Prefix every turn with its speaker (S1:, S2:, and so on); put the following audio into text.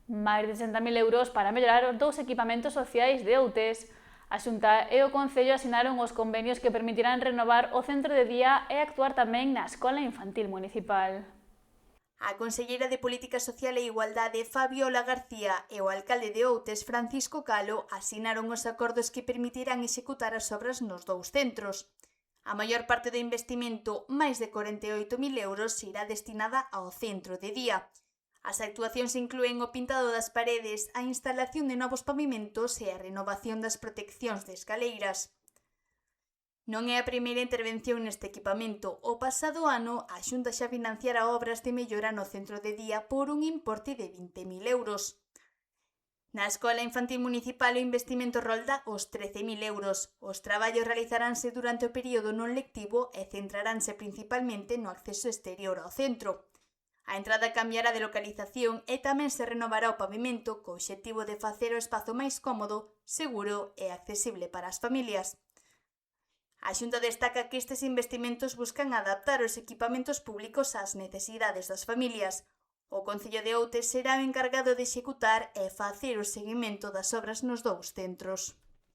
S1: Máis de 60.000 euros para mellorar os dous equipamentos sociais de Outes. A Xunta e o Concello asinaron os convenios que permitirán renovar o centro de día e actuar tamén na Escola Infantil Municipal.
S2: A conselleira de Política Social e Igualdade, Fabiola García, e o alcalde de Outes, Francisco Calo, asinaron os acordos que permitirán executar as obras nos dous centros. A maior parte do investimento, máis de 48.000 euros, irá destinada ao centro de día. As actuacións inclúen o pintado das paredes, a instalación de novos pavimentos e a renovación das proteccións de escaleiras. Non é a primeira intervención neste equipamento. O pasado ano, a Xunta xa financiara obras de mellora no centro de día por un importe de 20.000 euros. Na Escola Infantil Municipal o investimento rolda os 13.000 euros. Os traballos realizaránse durante o período non lectivo e centraránse principalmente no acceso exterior ao centro. A entrada cambiará de localización e tamén se renovará o pavimento co obxectivo de facer o espazo máis cómodo, seguro e accesible para as familias. A Xunta destaca que estes investimentos buscan adaptar os equipamentos públicos ás necesidades das familias. O Concello de Outes será o encargado de executar e facer o seguimento das obras nos dous centros.